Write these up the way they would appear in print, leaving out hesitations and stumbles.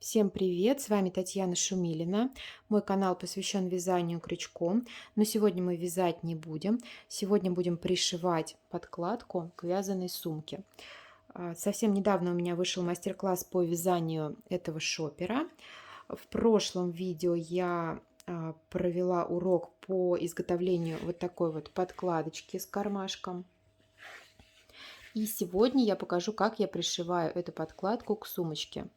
Всем привет! С вами Татьяна Шумилина. Мой канал посвящен вязанию крючком, но сегодня мы вязать не будем. Сегодня будем пришивать подкладку к вязаной сумке. Совсем недавно у меня вышел мастер-класс по вязанию этого шопера. В прошлом видео я провела урок по изготовлению вот такой вот подкладочки с кармашком. И сегодня я покажу, как я пришиваю эту подкладку к сумочке.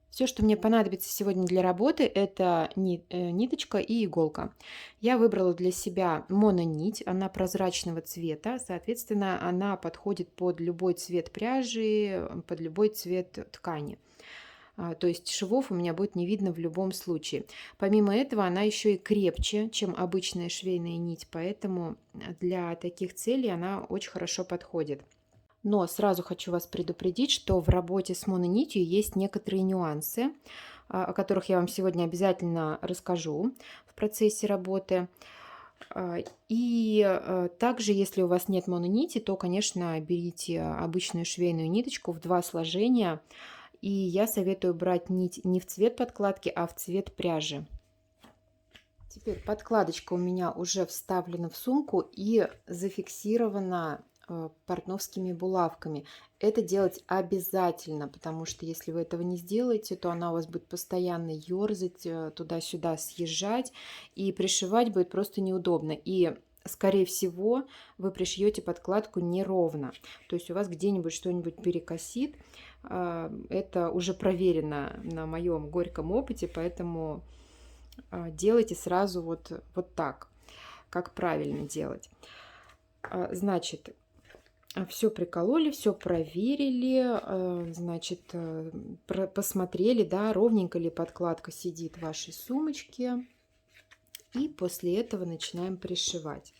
Все, что мне понадобится сегодня для работы, это ниточка и иголка. Я выбрала для себя мононить, она прозрачного цвета, соответственно, она подходит под любой цвет пряжи, под любой цвет ткани. То есть швов у меня будет не видно в любом случае. Помимо этого, она еще и крепче, чем обычная швейная нить, поэтому для таких целей она очень хорошо подходит. Но сразу хочу вас предупредить, что в работе с мононитью есть некоторые нюансы, о которых я вам сегодня обязательно расскажу в процессе работы. Также, если у вас нет мононити, то, конечно, берите обычную швейную ниточку в 2 сложения. И я советую брать нить не в цвет подкладки, а в цвет пряжи. Теперь подкладочка у меня уже вставлена в сумку и зафиксирована портновскими булавками. Это делать обязательно, потому что если вы этого не сделаете, то она у вас будет постоянно ерзать, туда-сюда съезжать, и пришивать будет просто неудобно. И скорее всего вы пришьете подкладку неровно, то есть у вас где-нибудь что-нибудь перекосит. Это уже проверено на моем горьком опыте, поэтому делайте сразу вот так, как правильно делать. Значит, все прикололи, все проверили, значит, посмотрели, да, ровненько ли подкладка сидит в вашей сумочке. И после этого начинаем пришивать.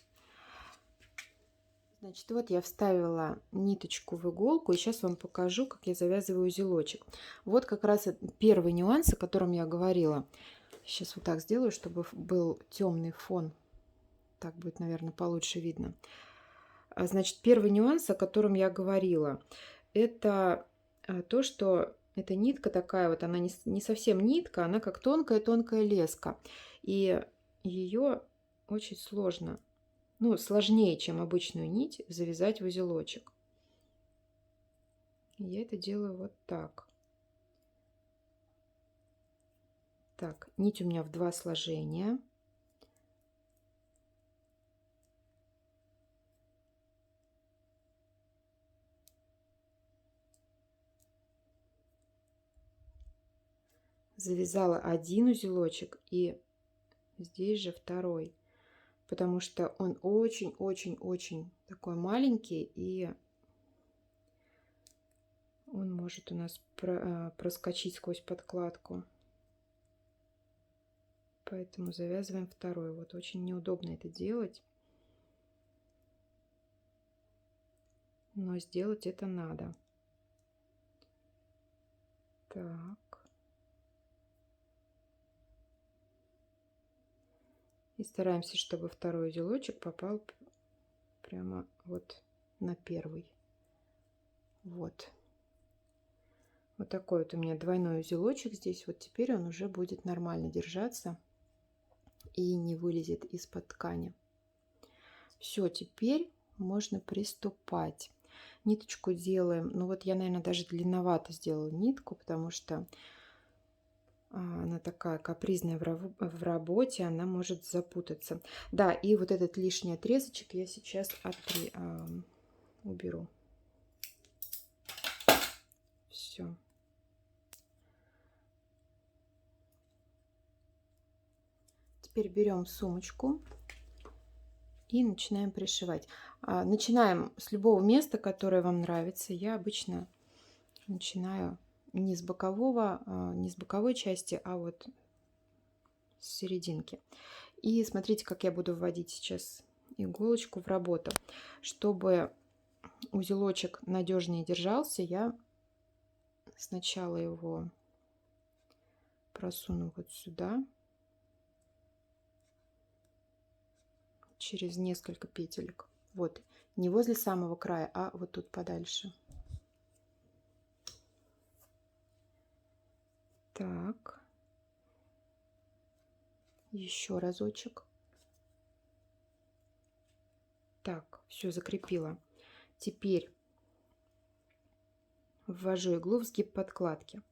Значит, вот я вставила ниточку в иголку, и сейчас вам покажу, как я завязываю узелочек. Вот как раз первый нюанс, о котором я говорила. Сейчас вот так сделаю, чтобы был темный фон. Так будет, наверное, получше видно. Значит, первый нюанс, о котором я говорила, это то, что эта нитка такая вот, она не совсем нитка, она как тонкая-тонкая леска. И ее очень сложно, ну, сложнее, чем обычную нить, завязать в узелочек. Я это делаю вот так. Так, нить у меня в 2 сложения. Завязала один узелочек и здесь же второй, потому что он очень-очень-очень такой маленький, и он может у нас проскочить сквозь подкладку. Поэтому завязываем второй. Вот очень неудобно это делать, но сделать это надо. Так. И стараемся, чтобы второй узелочек попал прямо вот на первый. Вот. Вот такой вот у меня двойной узелочек здесь. Вот теперь он уже будет нормально держаться и не вылезет из-под ткани. Все, теперь можно приступать. Ниточку делаем. Ну вот я, наверное, даже длинновато сделала нитку, потому что она такая капризная в работе, она может запутаться. Да, и вот этот лишний отрезочек я сейчас уберу. Все. Теперь берем сумочку и начинаем пришивать. Начинаем с любого места, которое вам нравится. Я обычно начинаю не с боковой части, а вот с серединки. И смотрите, как я буду вводить сейчас иголочку в работу. Чтобы узелочек надежнее держался, я сначала его просуну вот сюда через несколько петелек. Вот, не возле самого края, а вот тут подальше. Так. Еще разочек. Так, все закрепила. Теперь ввожу иглу в сгиб подкладки.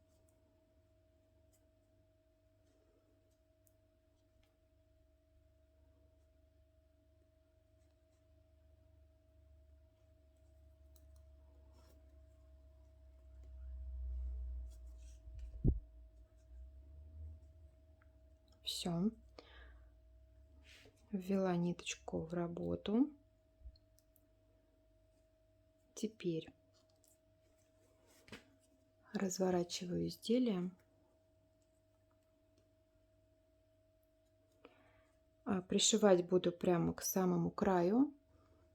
Все. Ввела ниточку в работу. Теперь разворачиваю изделие. Пришивать буду прямо к самому краю.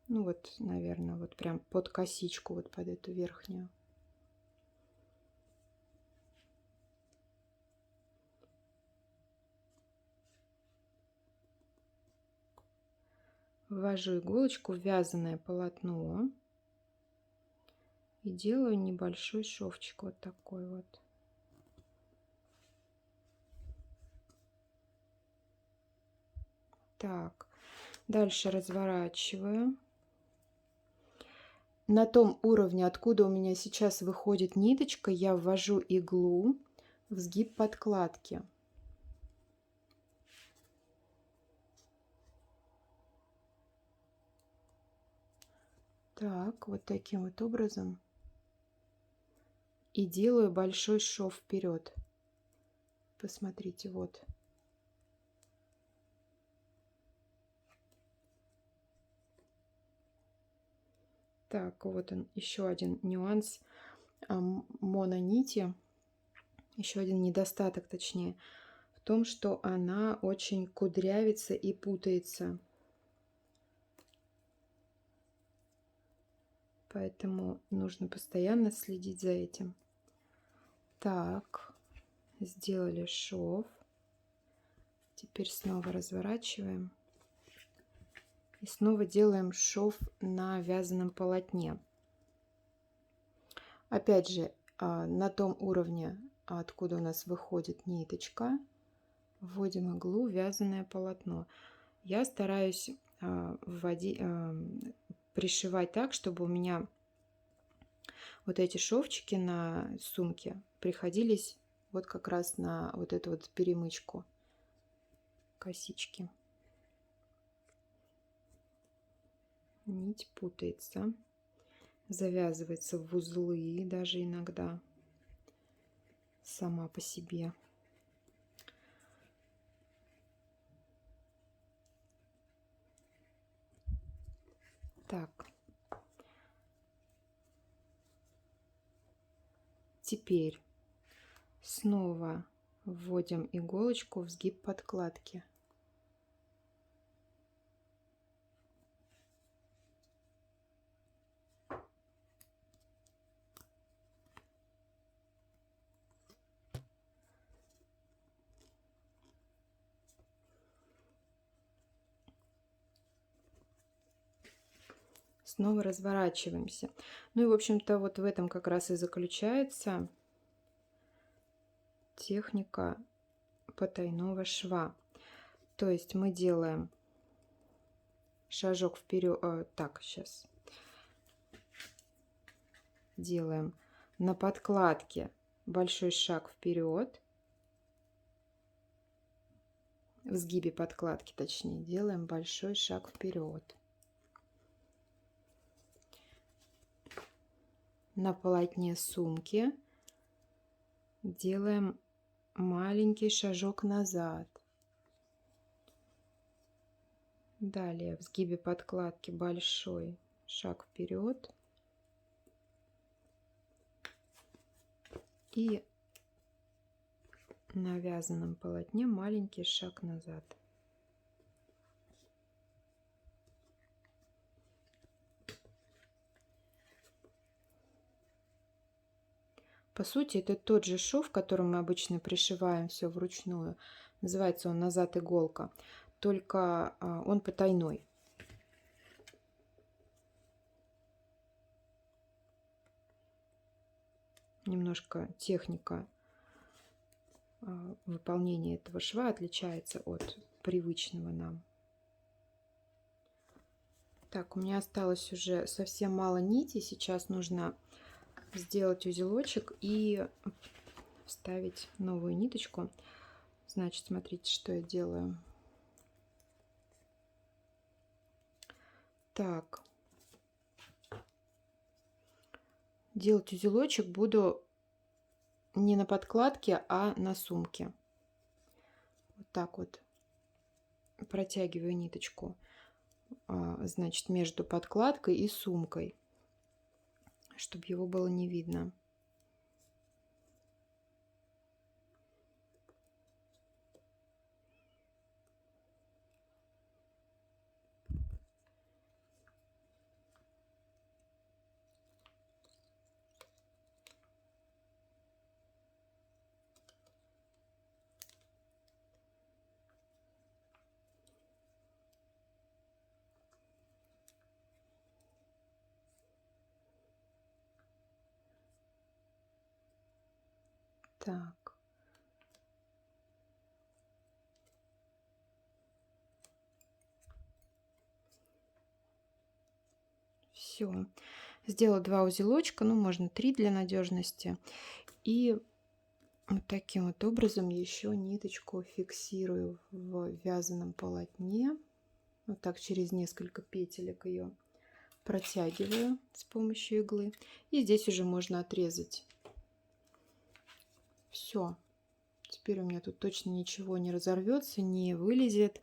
Ну вот, наверное, вот прям под косичку, вот под эту верхнюю. Ввожу иголочку в вязаное полотно и делаю небольшой шовчик вот такой вот. Так, дальше разворачиваю. На том уровне, откуда у меня сейчас выходит ниточка, я ввожу иглу в сгиб подкладки. Так, вот таким вот образом. И делаю большой шов вперед. Посмотрите, вот. Так, вот он, еще один нюанс мононити. Еще один недостаток, точнее, в том, что она очень кудрявится и путается. Поэтому нужно постоянно следить за этим. Так, сделали шов. Теперь снова разворачиваем. И снова делаем шов на вязаном полотне. Опять же, на том уровне, откуда у нас выходит ниточка, вводим иглу в вязаное полотно. Я стараюсь пришивать так, чтобы у меня вот эти шовчики на сумке приходились вот как раз на вот эту вот перемычку косички. Нить путается, завязывается в узлы даже иногда сама по себе. Так, теперь снова вводим иголочку в сгиб подкладки. Снова разворачиваемся. Ну и, в общем-то, вот в этом как раз и заключается техника потайного шва. То есть мы делаем шажок вперед. Так, сейчас. Делаем на подкладке большой шаг вперед. В сгибе подкладки, точнее, делаем большой шаг вперед. На полотне сумки делаем маленький шажок назад. Далее в сгибе подкладки большой шаг вперед. И на вязаном полотне маленький шаг назад. По сути, это тот же шов, которым мы обычно пришиваем все вручную. Называется он назад иголка, только он потайной. Немножко техника выполнение этого шва отличается от привычного нам. Так, у меня осталось уже совсем мало нити. Сейчас нужно сделать узелочек и вставить новую ниточку. Значит, смотрите, что я делаю. Так, делать узелочек буду не на подкладке, а на сумке. Вот так вот протягиваю ниточку, значит, между подкладкой и сумкой, чтобы его было не видно. Так. Все. Сделала 2 узелочка, ну, можно 3 для надежности. И вот таким вот образом еще ниточку фиксирую в вязаном полотне. Вот так через несколько петелек ее протягиваю с помощью иглы. И здесь уже можно отрезать. Все. Теперь у меня тут точно ничего не разорвется, не вылезет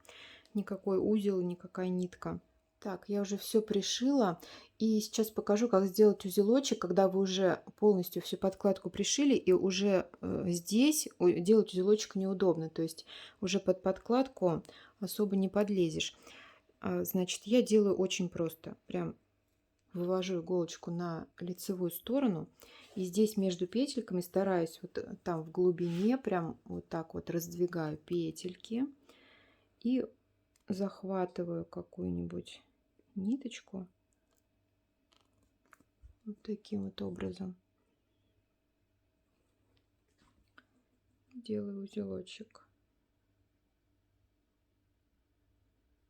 никакой узел, никакая нитка. Так, я уже все пришила. И сейчас покажу, как сделать узелочек, когда вы уже полностью всю подкладку пришили, и уже здесь делать узелочек неудобно. То есть уже под подкладку особо не подлезешь. Значит, я делаю очень просто. Прям вывожу иголочку на лицевую сторону. И здесь между петельками стараюсь вот там в глубине прям вот так вот раздвигаю петельки. И захватываю какую-нибудь ниточку вот таким вот образом. Делаю узелочек.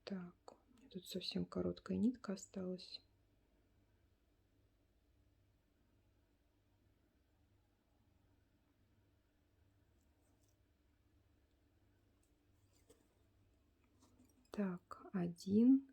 Так, тут совсем короткая нитка осталась. Так, один.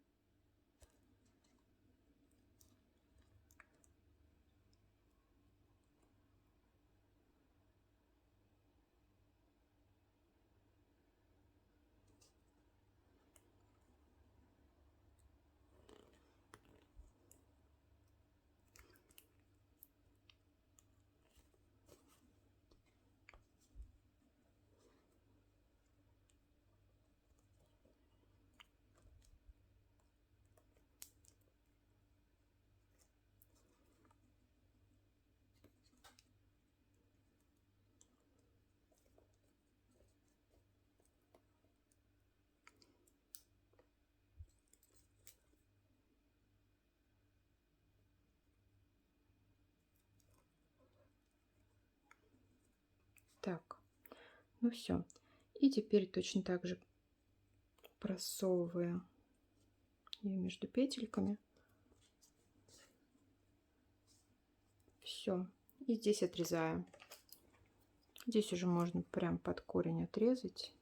Так, ну все. И теперь точно так же просовываю ее между петельками. Все. И здесь отрезаю. Здесь уже можно прям под корень отрезать.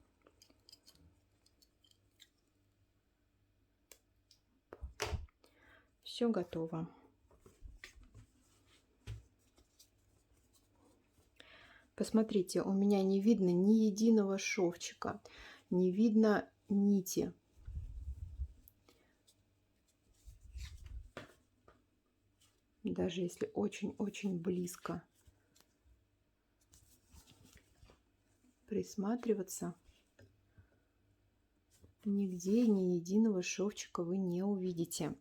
Все готово. Посмотрите, у меня не видно ни единого шовчика, не видно нити. Даже если очень-очень близко присматриваться, нигде ни единого шовчика вы не увидите.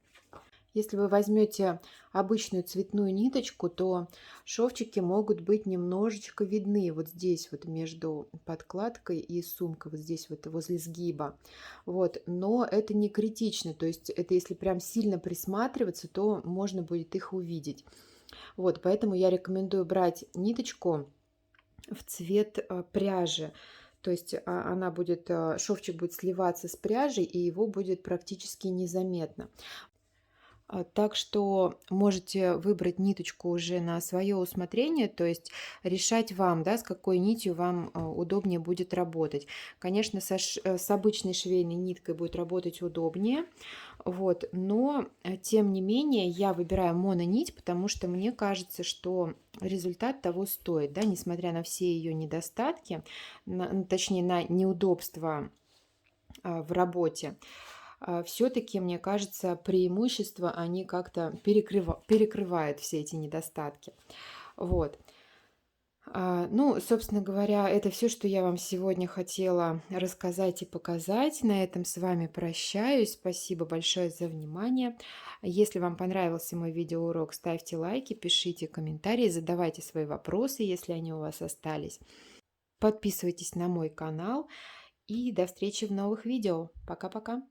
Если вы возьмете обычную цветную ниточку, то шовчики могут быть немножечко видны вот здесь вот между подкладкой и сумкой, вот здесь вот возле сгиба. Вот, но это не критично, то есть это если прям сильно присматриваться, то можно будет их увидеть. Вот, поэтому я рекомендую брать ниточку в цвет пряжи. То есть она будет, шовчик будет сливаться с пряжей, и его будет практически незаметно. Так что можете выбрать ниточку уже на свое усмотрение, то есть решать вам, да, с какой нитью вам удобнее будет работать. Конечно, с обычной швейной ниткой будет работать удобнее, вот, но тем не менее я выбираю мононить, потому что мне кажется, что результат того стоит, да, несмотря на все ее недостатки, точнее на неудобства в работе. Все-таки, мне кажется, преимущества, они как-то перекрывают все эти недостатки. Вот. Ну, собственно говоря, это все, что я вам сегодня хотела рассказать и показать. На этом с вами прощаюсь. Спасибо большое за внимание. Если вам понравился мой видеоурок, ставьте лайки, пишите комментарии, задавайте свои вопросы, если они у вас остались. Подписывайтесь на мой канал и до встречи в новых видео. Пока-пока.